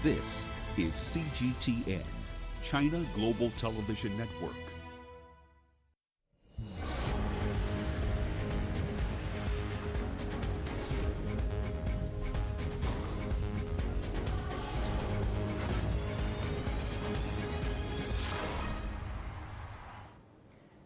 This is CGTN, China Global Television Network.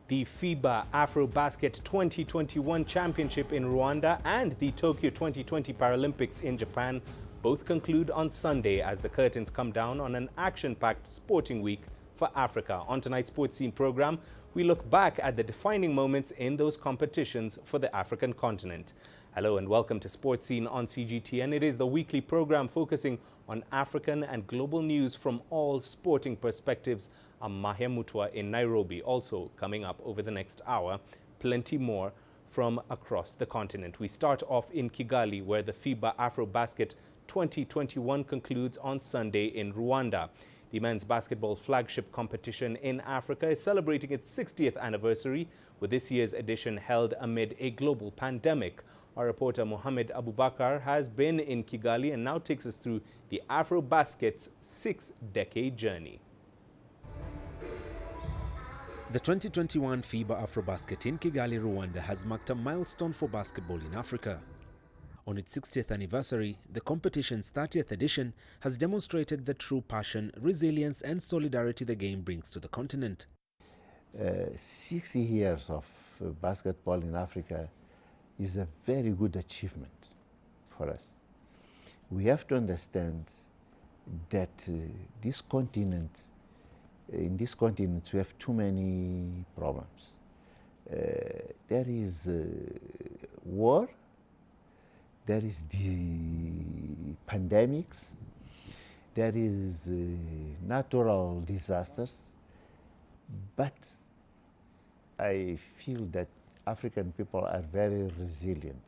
The FIBA AfroBasket 2021 Championship in Rwanda and the Tokyo 2020 Paralympics in Japan both conclude on Sunday as the curtains come down on an action-packed sporting week for Africa. On tonight's Sports Scene program, we look back at the defining moments in those competitions for the African continent. Hello and welcome to Sports Scene on CGTN. It is the weekly program focusing on African and global news from all sporting perspectives. I'm Mahia Mutua in Nairobi. Also coming up over the next hour, plenty more from across the continent. We start off in Kigali, where the FIBA AfroBasket 2021 concludes on Sunday in Rwanda. The men's basketball flagship competition in Africa is celebrating its 60th anniversary, with this year's edition held amid a global pandemic. Our reporter Mohammed Abubakar has been in Kigali and now takes us through the AfroBasket's 6-decade journey. The 2021 FIBA AfroBasket in Kigali, Rwanda has marked a milestone for basketball in Africa. On its 60th anniversary, the competition's 30th edition has demonstrated the true passion, resilience and solidarity the game brings to the continent. 60 years of basketball in Africa is a very good achievement for us. We have to understand that this continent, in this continent, we have too many problems. There is war, there is the pandemics, there is natural disasters, but I feel that African people are very resilient.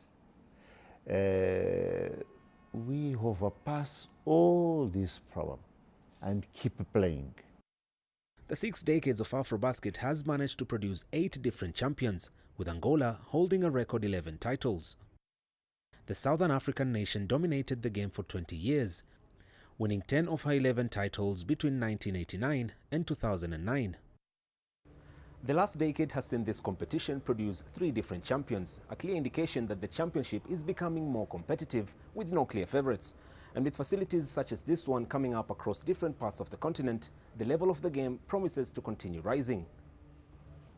We overpass all these problems and keep playing. The 6 decades of AfroBasket has managed to produce 8 different champions, with Angola holding a record 11 titles. The Southern African nation dominated the game for 20 years, winning 10 of her 11 titles between 1989 and 2009. The last decade has seen this competition produce 3 different champions, a clear indication that the championship is becoming more competitive with no clear favorites. And with facilities such as this one coming up across different parts of the continent, the level of the game promises to continue rising.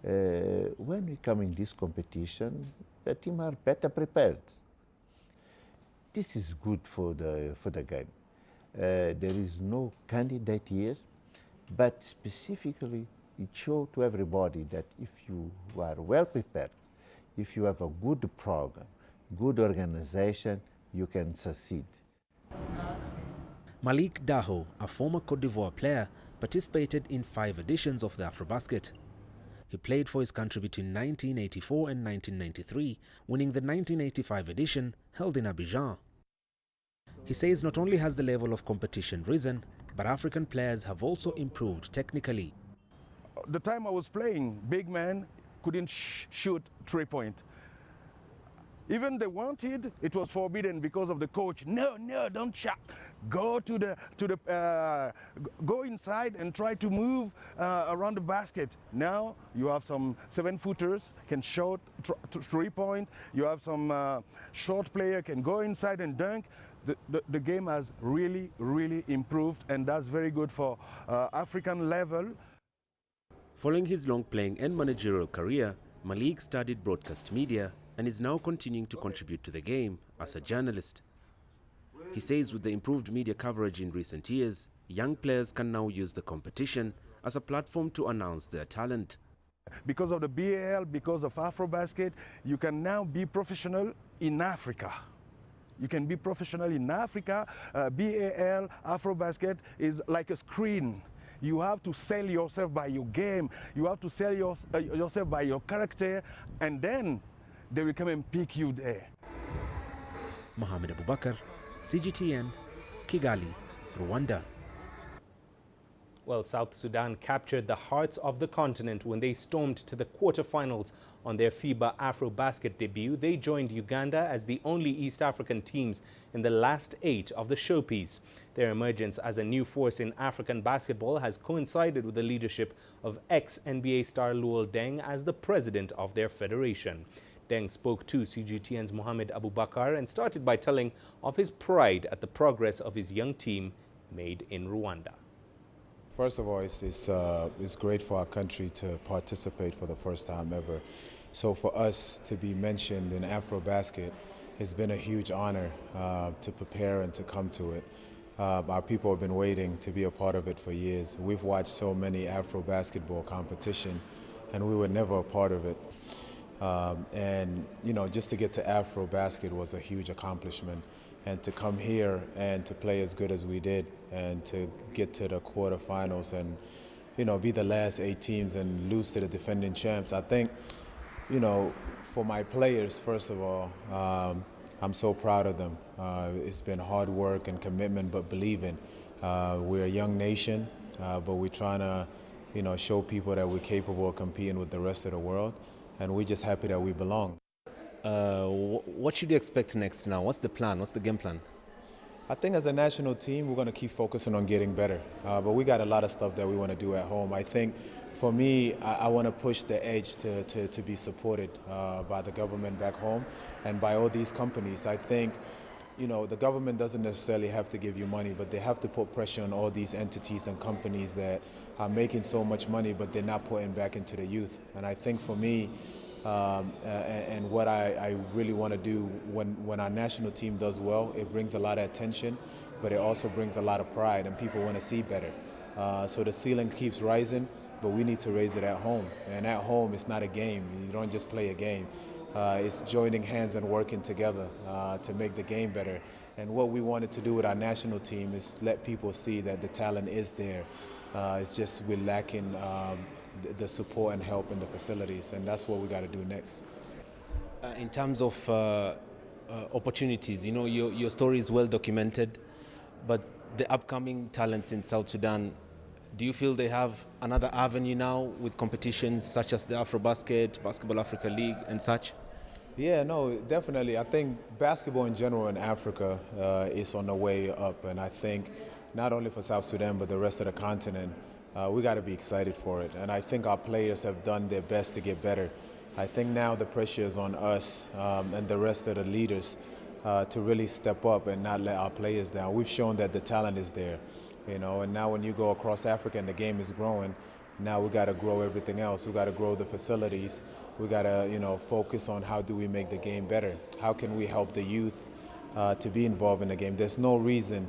When we come in this competition, the team are better prepared. This is good for the game. There is no candidate here, but specifically it shows to everybody that if you are well prepared, if you have a good program, good organization, you can succeed. Malik Daho, a former Cote d'Ivoire player, participated in 5 editions of the AfroBasket. He played for his country between 1984 and 1993, winning the 1985 edition held in Abidjan. He says not only has the level of competition risen, but African players have also improved technically. The time I was playing, big man couldn't shoot 3-point. Even they wanted, it was forbidden because of the coach. No, don't shot. Go go inside and try to move around the basket. Now you have some 7-footers can shoot 3-point. You have some short player can go inside and dunk. The game has really improved, and that's very good for African level. Following his long playing and managerial career, Malik studied broadcast media and is now continuing to contribute to the game as a journalist. He says with the improved media coverage in recent years, young players can now use the competition as a platform to announce their talent. Because of the BAL, because of AfroBasket, you can now be professional in Africa. You can be professional in Africa. BAL, AfroBasket is like a screen. You have to sell yourself by your game. You have to sell yourself by your character, and then they will come and pick you there. Mohammed Abubakar, CGTN, Kigali, Rwanda. Well, South Sudan captured the hearts of the continent when they stormed to the quarterfinals on their FIBA AfroBasket debut. They joined Uganda as the only East African teams in the last 8 of the showpiece. Their emergence as a new force in African basketball has coincided with the leadership of ex-NBA star Luol Deng as the president of their federation. Deng spoke to CGTN's Mohamed Abubakar and started by telling of his pride at the progress of his young team made in Rwanda. First of all, it's great for our country to participate for the first time ever. So for us to be mentioned in AfroBasket, it's been a huge honor to prepare and to come to it. Our people have been waiting to be a part of it for years. We've watched so many AfroBasketball competition, and we were never a part of it. And you know, just to get to AfroBasket was a huge accomplishment. And to come here and to play as good as we did and to get to the quarterfinals and, you know, be the last 8 teams and lose to the defending champs. I think, you know, for my players, first of all, I'm so proud of them. It's been hard work and commitment, but believing. We're a young nation, but we're trying to, you know, show people that we're capable of competing with the rest of the world. And we're just happy that we belong. What should you expect next now? What's the plan? What's the game plan? I think as a national team, we're going to keep focusing on getting better. But we got a lot of stuff that we want to do at home. I think for me, I want to push the edge to be supported by the government back home and by all these companies. I think, you know, the government doesn't necessarily have to give you money, but they have to put pressure on all these entities and companies that are making so much money, but they're not putting back into the youth. And I think for me, and what I really want to do when our national team does well, it brings a lot of attention, but it also brings a lot of pride, and people want to see better. So the ceiling keeps rising, but we need to raise it at home. And at home, it's not a game. You don't just play a game. It's joining hands and working together to make the game better. And what we wanted to do with our national team is let people see that the talent is there. It's just we're lacking the support and help in the facilities, and that's what we got to do next. In terms of opportunities, you know, your story is well documented, but the upcoming talents in South Sudan, do you feel they have another avenue now with competitions such as the AfroBasket, Basketball Africa League and such? Yeah, no, definitely. I think basketball in general in Africa is on the way up, and I think not only for South Sudan but the rest of the continent, we got to be excited for it. And I think our players have done their best to get better. I think now the pressure is on us and the rest of the leaders to really step up and not let our players down. We've shown that the talent is there, you know, and now when you go across Africa and the game is growing, now we got to grow everything else. We got to grow the facilities. We got to, you know, focus on how do we make the game better. How can we help the youth to be involved in the game? There's no reason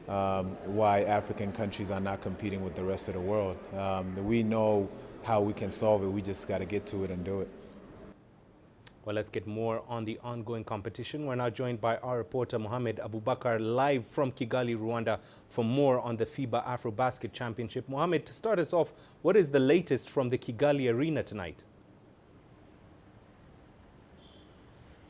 why African countries are not competing with the rest of the world. We know how we can solve it. We just got to get to it and do it. Well, let's get more on the ongoing competition. We're now joined by our reporter Mohamed Abubakar live from Kigali, Rwanda, for more on the FIBA AfroBasket Championship. Mohamed, to start us off, what is the latest from the Kigali arena tonight?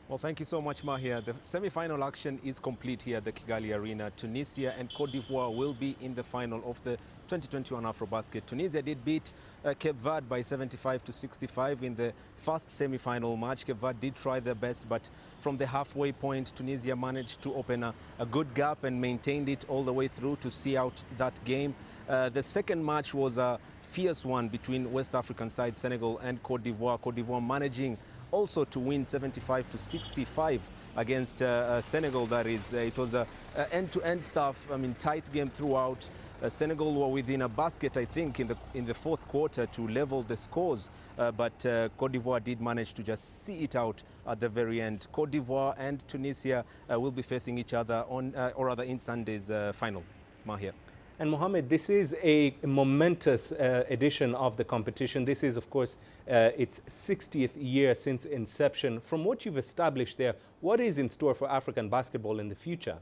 Well, thank you so much, Mahia. The semi-final action is complete here at the Kigali Arena. Tunisia and Cote d'Ivoire will be in the final of the 2021 AfroBasket. Tunisia did beat Cape Verde by 75-65 in the first semi-final match. Cape Verde did try their best, but from the halfway point, Tunisia managed to open a good gap and maintained it all the way through to see out that game. The second match was a fierce one between West African side Senegal and Cote d'Ivoire. Cote d'Ivoire managing also to win 75-65 against Senegal. That is, it was a end-to-end stuff. I mean, tight game throughout. Senegal were within a basket, I think, in the fourth quarter to level the scores, but Cote d'Ivoire did manage to just see it out at the very end. Cote d'Ivoire and Tunisia will be facing each other on, or rather, in Sunday's final. Mahia. And Mohamed, this is a momentous edition of the competition. This is, of course, its 60th year since inception. From what you've established there, what is in store for African basketball in the future?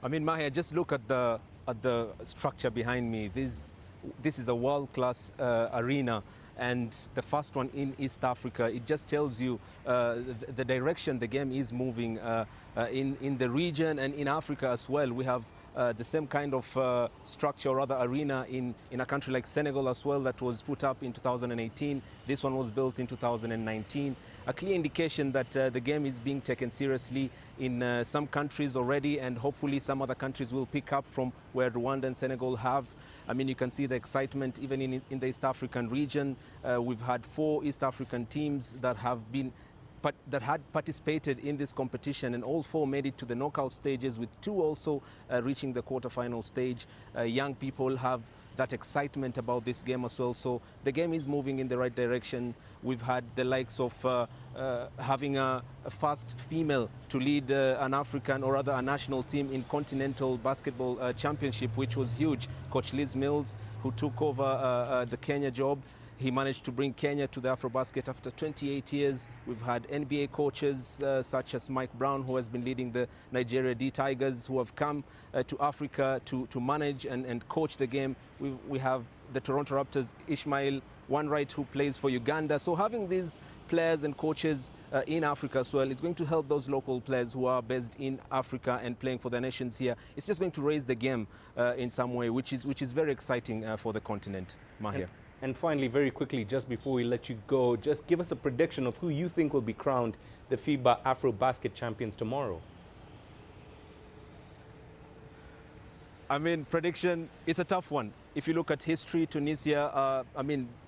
I mean, Mahia, just look at the structure behind me. This is a world-class arena, and the first one in East Africa. It just tells you the direction the game is moving in the region and in Africa as well. We have the same kind of structure, or rather arena, in a country like Senegal as well, that was put up in 2018. This one was built in 2019. A clear indication that the game is being taken seriously in some countries already, and hopefully some other countries will pick up from where Rwanda and Senegal have. I mean, you can see the excitement even in the East African region. We've had 4 East African teams that had participated in this competition, and all 4 made it to the knockout stages, with 2 also reaching the quarterfinal stage. Young people have that excitement about this game as well. So the game is moving in the right direction. We've had the likes of having a first female to lead an African, or rather a national team, in continental basketball championship, which was huge. Coach Liz Mills, who took over the Kenya job, he managed to bring Kenya to the AfroBasket after 28 years. We've had NBA coaches such as Mike Brown, who has been leading the Nigeria D Tigers, who have come to Africa to manage and coach the game. We have the Toronto Raptors' Ishmael Wanright, who plays for Uganda. So having these players and coaches in Africa as well is going to help those local players who are based in Africa and playing for their nations here. It's just going to raise the game in some way, which is very exciting for the continent. Mahia. And finally, very quickly, just before we let you go, just give us a prediction of who you think will be crowned the FIBA AfroBasket champions tomorrow. I mean, prediction, it's a tough one. If you look at history, Tunisia,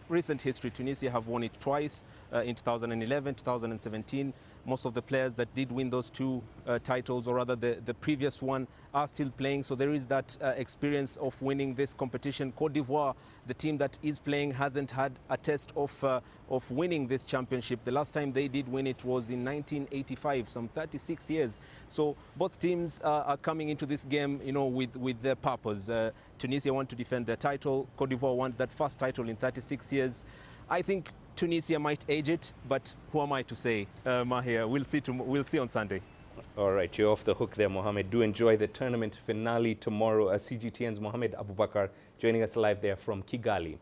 recent history, Tunisia have won it twice, in 2011, 2017. Most of the players that did win those 2 titles, or rather the previous one, are still playing. So there is that experience of winning this competition. Côte d'Ivoire, the team that is playing, hasn't had a test of winning this championship. The last time they did win it was in 1985, some 36 years. So both teams are coming into this game, you know, with their purpose. Tunisia want to defend their title. Côte d'Ivoire want that first title in 36 years. I think Tunisia might edge it, but who am I to say, Mahia? We'll see on Sunday. All right, you're off the hook there, Mohammed. Do enjoy the tournament finale tomorrow. CGTN's Mohammed Abubakar joining us live there from Kigali.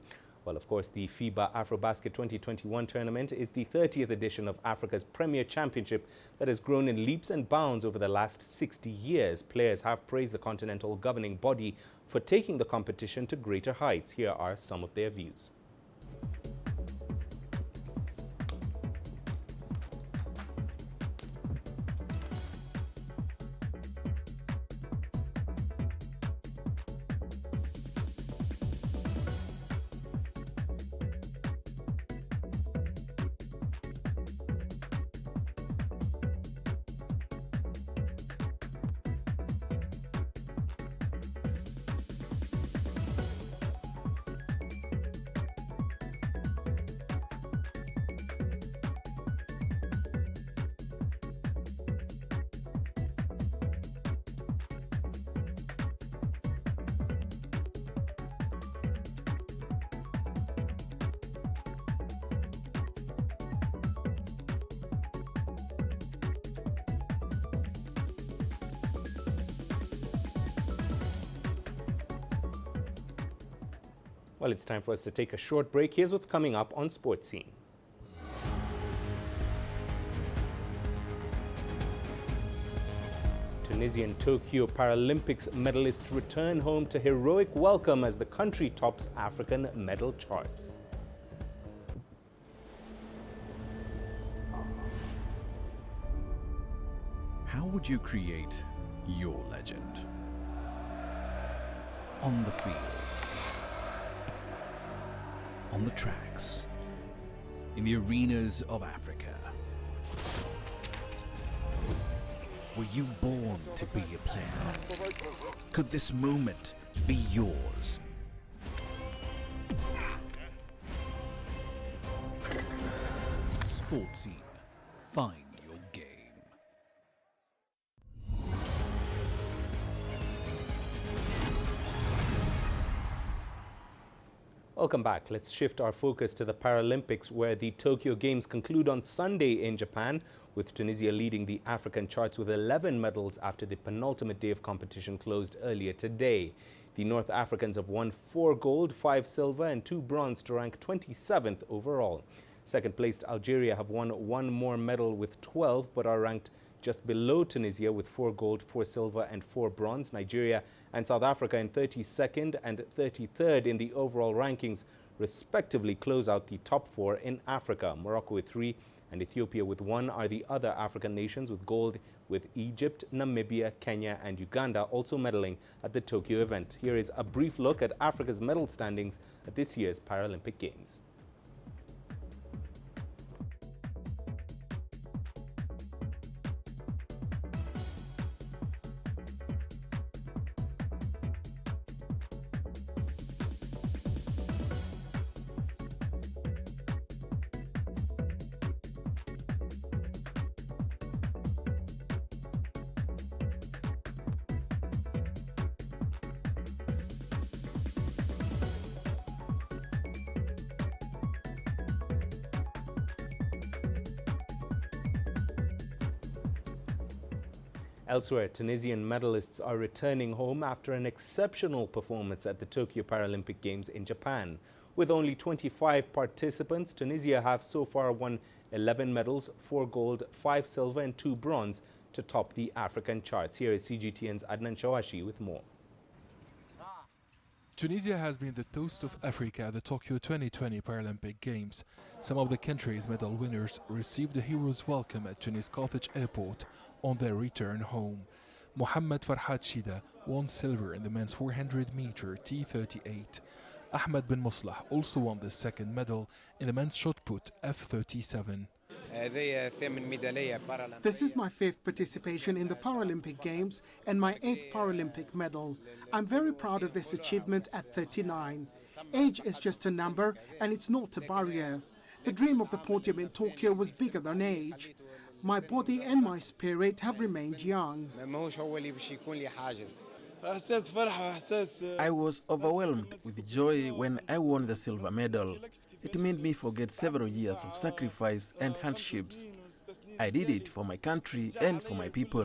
Well, of course, the FIBA AfroBasket 2021 tournament is the 30th edition of Africa's premier championship that has grown in leaps and bounds over the last 60 years. Players have praised the continental governing body for taking the competition to greater heights. Here are some of their views. Well, it's time for us to take a short break. Here's what's coming up on Sports Scene. Tunisian Tokyo Paralympics medalists return home to heroic welcome as the country tops African medal charts. How would you create your legend? On the fields, on the tracks, in the arenas of Africa. Were you born to be a player? Could this moment be yours? Sports Scene. Find your game. Welcome back. Let's shift our focus to the Paralympics, where the Tokyo Games conclude on Sunday in Japan, with Tunisia leading the African charts with 11 medals after the penultimate day of competition closed earlier today. The North Africans have won 4 gold, 5 silver and 2 bronze to rank 27th overall. Second placed Algeria have won 1 more medal with 12 but are ranked just below Tunisia with 4 gold, 4 silver and 4 bronze. Nigeria and South Africa in 32nd and 33rd in the overall rankings respectively close out the top 4 in Africa. Morocco with 3 and Ethiopia with 1 are the other African nations with gold, with Egypt, Namibia, Kenya and Uganda also medaling at the Tokyo event. Here is a brief look at Africa's medal standings at this year's Paralympic Games. Elsewhere, Tunisian medalists are returning home after an exceptional performance at the Tokyo Paralympic Games in Japan. With only 25 participants, Tunisia have so far won 11 medals, 4 gold, 5 silver and 2 bronze to top the African charts. Here is CGTN's Adnan Shawashi with more. Tunisia has been the toast of Africa at the Tokyo 2020 Paralympic Games. Some of the country's medal winners received a hero's welcome at Tunis Carthage Airport on their return home. Mohamed Farhad Shida won silver in the men's 400-meter T38. Ahmed Ben Muslah also won the second medal in the men's shot put F37. This is my 5th participation in the Paralympic Games and my 8th Paralympic medal. I'm very proud of this achievement at 39. Age is just a number and it's not a barrier. The dream of the podium in Tokyo was bigger than age. My body and my spirit have remained young. I was overwhelmed with joy when I won the silver medal. It made me forget several years of sacrifice and hardships. I did it for my country and for my people.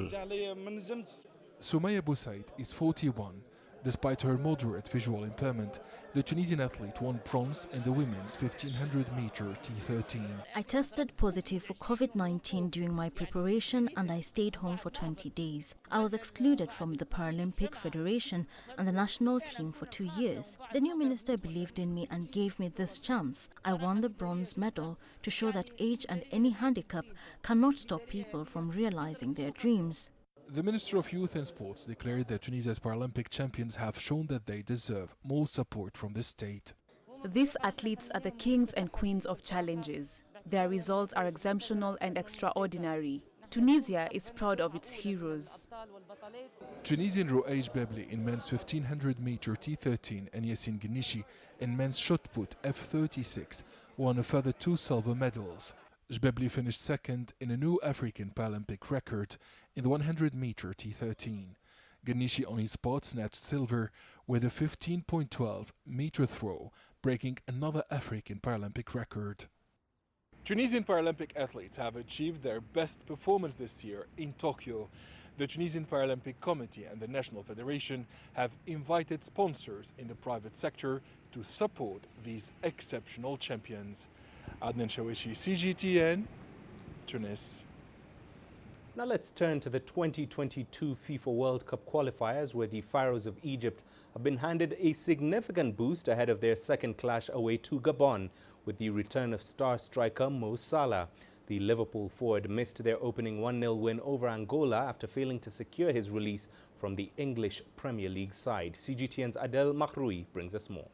Soumaya Boussaid is 41. Despite her moderate visual impairment, the Tunisian athlete won bronze in the women's 1500-meter T13. I tested positive for COVID-19 during my preparation and I stayed home for 20 days. I was excluded from the Paralympic Federation and the national team for 2 years. The new minister believed in me and gave me this chance. I won the bronze medal to show that age and any handicap cannot stop people from realizing their dreams. The Minister of Youth and Sports declared that Tunisia's Paralympic champions have shown that they deserve more support from the state. These athletes are the kings and queens of challenges. Their results are exceptional and extraordinary. Tunisia is proud of its heroes. Tunisian Rogge Bebli in men's 1500-meter T13 and Yassine Ghenichi in men's shot put F36 won a further 2 silver medals. Jbebli finished second in a new African Paralympic record in the 100-meter T13. Ghenichi on his part snatched silver with a 15.12-meter throw, breaking another African Paralympic record. Tunisian Paralympic athletes have achieved their best performance this year in Tokyo. The Tunisian Paralympic Committee and the National Federation have invited sponsors in the private sector to support these exceptional champions. Adnan Shawashi, CGTN, Tunis. Now let's turn to the 2022 FIFA World Cup qualifiers, where the Pharaohs of Egypt have been handed a significant boost ahead of their second clash away to Gabon with the return of star striker Mo Salah. The Liverpool forward missed their opening 1-0 win over Angola after failing to secure his release from the English Premier League side. CGTN's Adel Mahroui brings us more.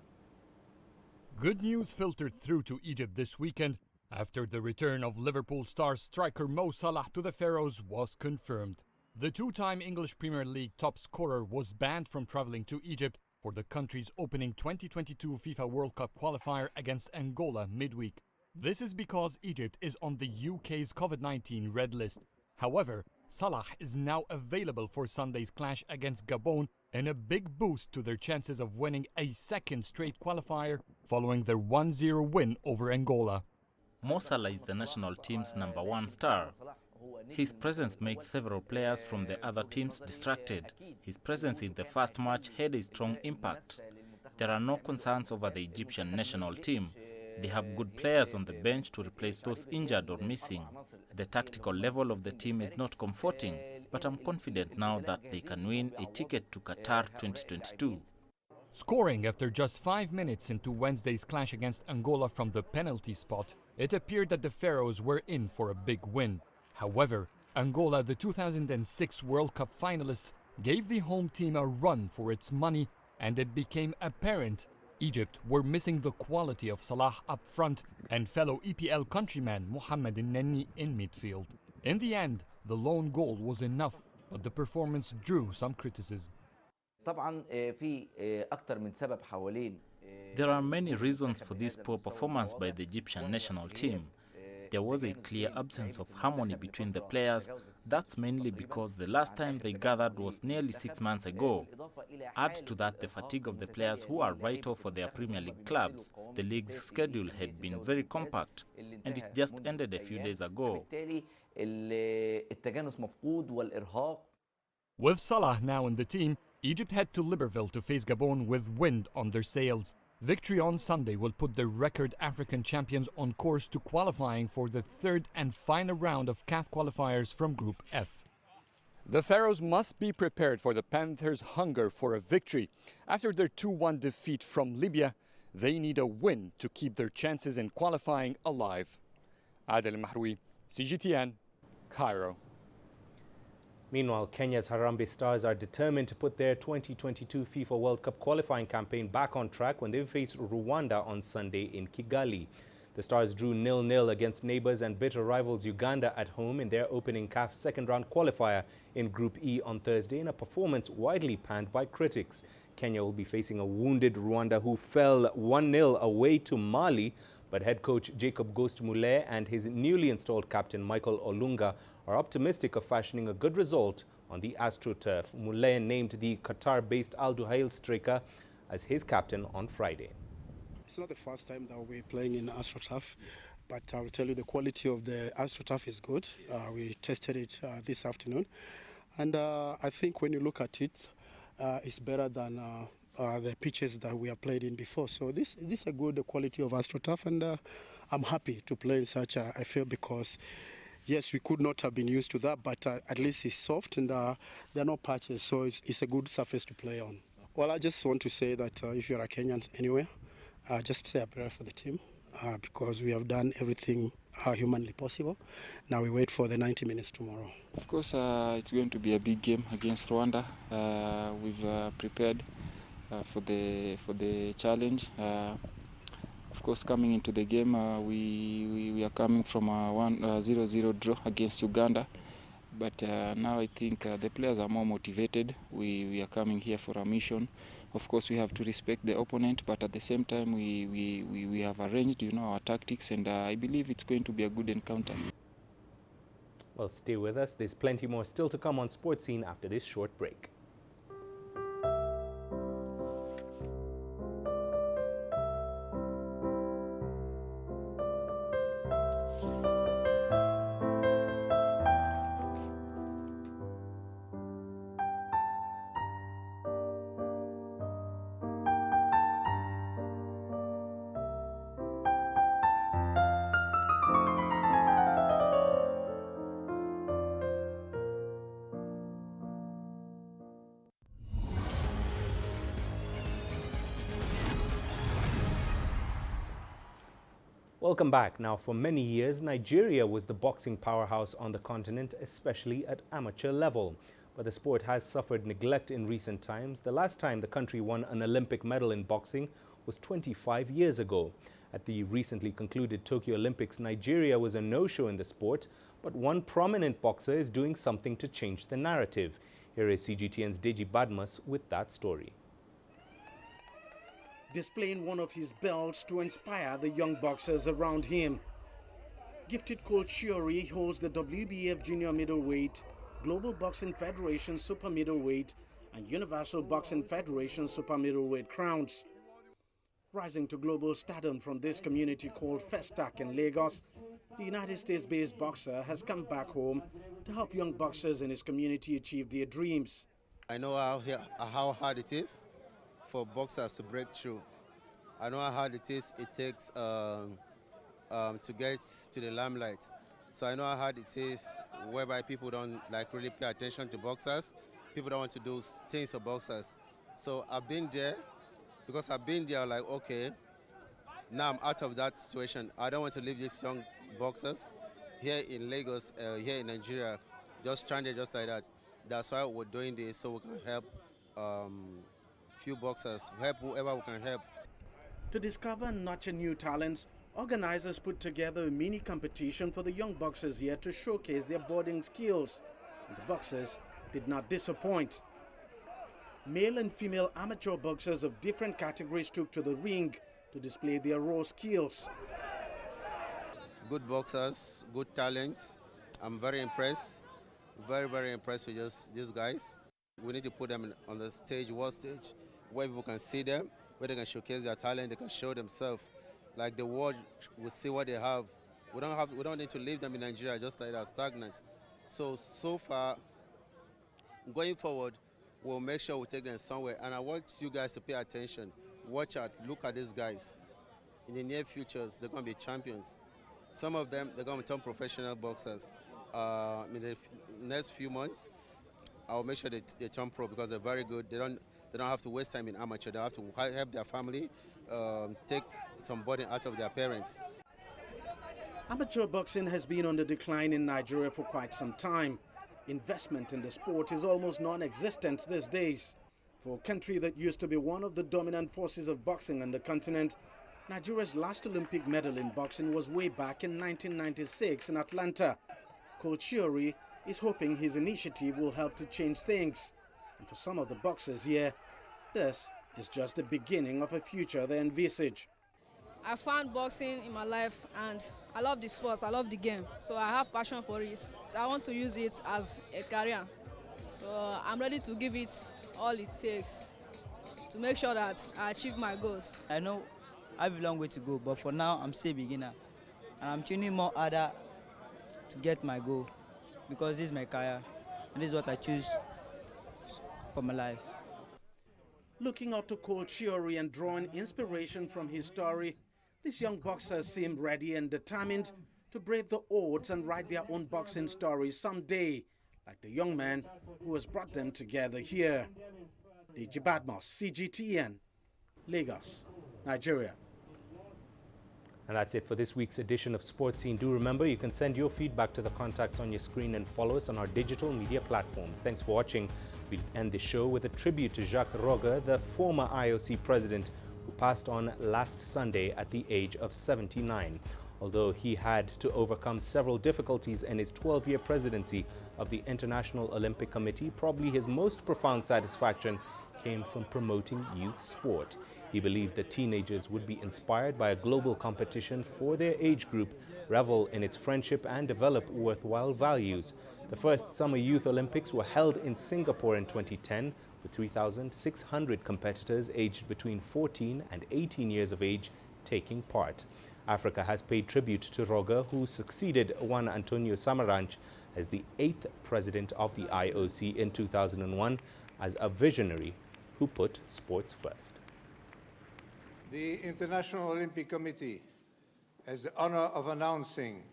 Good news filtered through to Egypt this weekend after the return of Liverpool star striker Mo Salah to the Pharaohs was confirmed. The two-time English Premier League top scorer was banned from travelling to Egypt for the country's opening 2022 FIFA World Cup qualifier against Angola midweek. This is because Egypt is on the UK's COVID-19 red list. However, Salah is now available for Sunday's clash against Gabon, and a big boost to their chances of winning a second straight qualifier following their 1-0 win over Angola. Mo Salah is the national team's #1 star. His presence makes several players from the other teams distracted. His presence in the first match had a strong impact. There are no concerns over the Egyptian national team. They have good players on the bench to replace those injured or missing. The tactical level of the team is not comforting, but I'm confident now that they can win a ticket to Qatar 2022. Scoring after just 5 minutes into Wednesday's clash against Angola from the penalty spot, it appeared that the Pharaohs were in for a big win. However, Angola, the 2006 World Cup finalists, gave the home team a run for its money, and it became apparent Egypt were missing the quality of Salah up front and fellow EPL countryman Mohamed Nenni in midfield. In the end, the lone goal was enough, but the performance drew some criticism. There are many reasons for this poor performance by the Egyptian national team. There was a clear absence of harmony between the players. That's mainly because the last time they gathered was nearly 6 months ago. Add to that the fatigue of the players who are vital for their Premier League clubs. The league's schedule had been very compact, and it just ended a few days ago. With Salah now in the team, Egypt head to Libreville to face Gabon with wind on their sails. Victory on Sunday will put the record African champions on course to qualifying for the third and final round of CAF qualifiers from Group F. The Pharaohs must be prepared for the Panthers' hunger for a victory. After their 2-1 defeat from Libya, they need a win to keep their chances in qualifying alive. Adel Mahroui, CGTN, Cairo. Meanwhile, Kenya's Harambee Stars are determined to put their 2022 FIFA World Cup qualifying campaign back on track when they face Rwanda on Sunday in Kigali. The Stars drew 0-0 against neighbours and bitter rivals Uganda at home in their opening CAF second-round qualifier in Group E on Thursday in a performance widely panned by critics. Kenya will be facing a wounded Rwanda who fell 1-0 away to Mali, but head coach Jacob Ghost-Mulee and his newly installed captain Michael Olunga are optimistic of fashioning a good result on the AstroTurf. Mulee named the Qatar-based Al Duhail striker as his captain on Friday. It's not the first time that we're playing in AstroTurf, but I will tell you the quality of the AstroTurf is good. We tested it this afternoon, and I think when you look at it, it's better than the pitches that we have played in before. So this is a good quality of AstroTurf, and I'm happy to play in such a field because yes, we could not have been used to that, but at least it's soft and there are no patches, so it's a good surface to play on. Well, I just want to say that if you're a Kenyan anywhere, just say a prayer for the team because we have done everything humanly possible. Now we wait for the 90 minutes tomorrow. Of course, it's going to be a big game against Rwanda. We've prepared for the challenge. Of course, coming into the game, we are coming from a 0-0 draw against Uganda. But now I think the players are more motivated. We are coming here for a mission. Of course, we have to respect the opponent, but at the same time, we have arranged, our tactics, and I believe it's going to be a good encounter. Well, stay with us. There's plenty more still to come on Sports Scene after this short break. Welcome back. Now, for many years, Nigeria was the boxing powerhouse on the continent, especially at amateur level. But the sport has suffered neglect in recent times. The last time the country won an Olympic medal in boxing was 25 years ago. At the recently concluded Tokyo Olympics, Nigeria was a no-show in the sport, but one prominent boxer is doing something to change the narrative. Here is CGTN's Deji Badmus with that story. Displaying one of his belts to inspire the young boxers around him. Gifted coach Shiori holds the WBF Junior Middleweight, Global Boxing Federation Super Middleweight, and Universal Boxing Federation Super Middleweight crowns. Rising to global stardom from this community called Festac in Lagos, the United States-based boxer has come back home to help young boxers in his community achieve their dreams. I know how hard it is for boxers to break through. I know how hard it takes to get to the limelight. So I know how hard it is, whereby people don't like really pay attention to boxers. People don't want to do things for boxers. So I've been there, because I've been there like, okay, now I'm out of that situation. I don't want to leave these young boxers here in Lagos, here in Nigeria, just stranded just like that. That's why we're doing this, so we can help few boxers, help whoever we can help. To discover and nurture new talents, organizers put together a mini competition for the young boxers here to showcase their boarding skills. And the boxers did not disappoint. Male and female amateur boxers of different categories took to the ring to display their raw skills. Good boxers, good talents. I'm very impressed, very impressed with these guys. We need to put them on the stage, world stage, where people can see them, where they can showcase their talent, they can show themselves. Like the world will see what they have. We don't need to leave them in Nigeria just like that, stagnant. So far, going forward, we'll make sure we take them somewhere. And I want you guys to pay attention. Watch out, look at these guys. In the near future, they're going to be champions. Some of them, they're going to become professional boxers. In the next few months, I'll make sure they turn pro, because they're very good. They don't have to waste time in amateur. They have to help their family, take some burden out of their parents. Amateur boxing has been on the decline in Nigeria for quite some time. Investment in the sport is almost non-existent these days. For a country that used to be one of the dominant forces of boxing on the continent, Nigeria's last Olympic medal in boxing was way back in 1996 in Atlanta. Coach Chiori is hoping his initiative will help to change things. And for some of the boxers here, this is just the beginning of a future they envisage. I found boxing in my life and I love the sports, I love the game. So I have passion for it. I want to use it as a career. So I'm ready to give it all it takes to make sure that I achieve my goals. I know I have a long way to go, but for now I'm still a beginner. And I'm training more harder to get my goal, because this is my career and this is what I choose for my life. Looking up to Coach Chiori and drawing inspiration from his story, these young boxers seem ready and determined to brave the odds and write their own boxing stories someday, like the young man who has brought them together here. DJ Badmos, CGTN, Lagos, Nigeria. And that's it for this week's edition of Sports Scene. Do remember, you can send your feedback to the contacts on your screen and follow us on our digital media platforms. Thanks for watching. We end the show with a tribute to Jacques Rogge, the former IOC president who passed on last Sunday at the age of 79. Although he had to overcome several difficulties in his 12-year presidency of the International Olympic Committee, probably his most profound satisfaction came from promoting youth sport. He believed that teenagers would be inspired by a global competition for their age group, revel in its friendship and develop worthwhile values. The first Summer Youth Olympics were held in Singapore in 2010, with 3,600 competitors aged between 14 and 18 years of age taking part. Africa has paid tribute to Rogge, who succeeded Juan Antonio Samaranch as the 8th president of the IOC in 2001, as a visionary who put sports first. The International Olympic Committee has the honor of announcing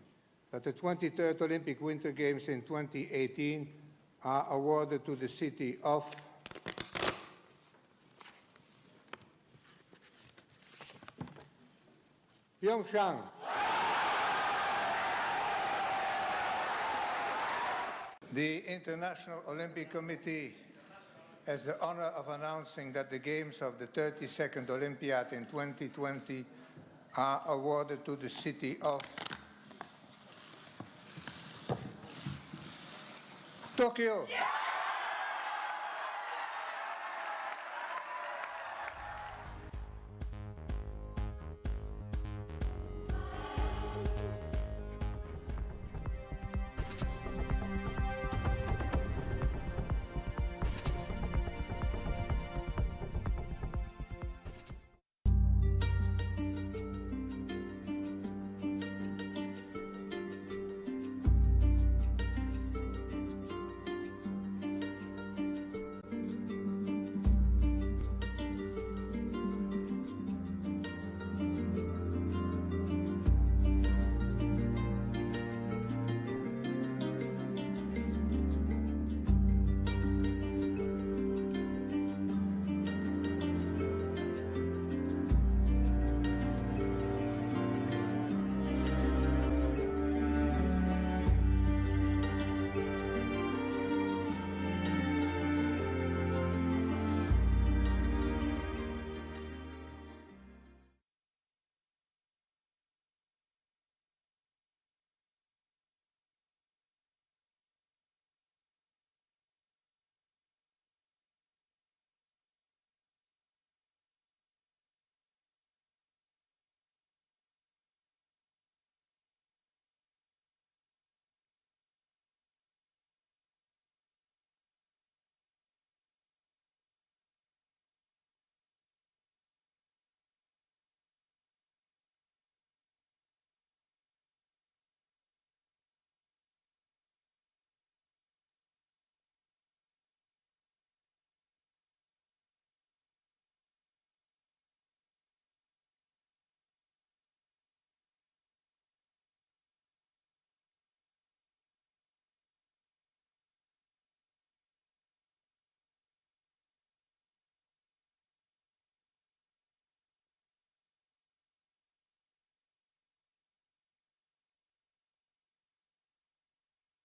that the 23rd Olympic Winter Games in 2018 are awarded to the city of Pyeongchang. The International Olympic Committee has the honor of announcing that the Games of the 32nd Olympiad in 2020 are awarded to the city of Tokyo. Yeah!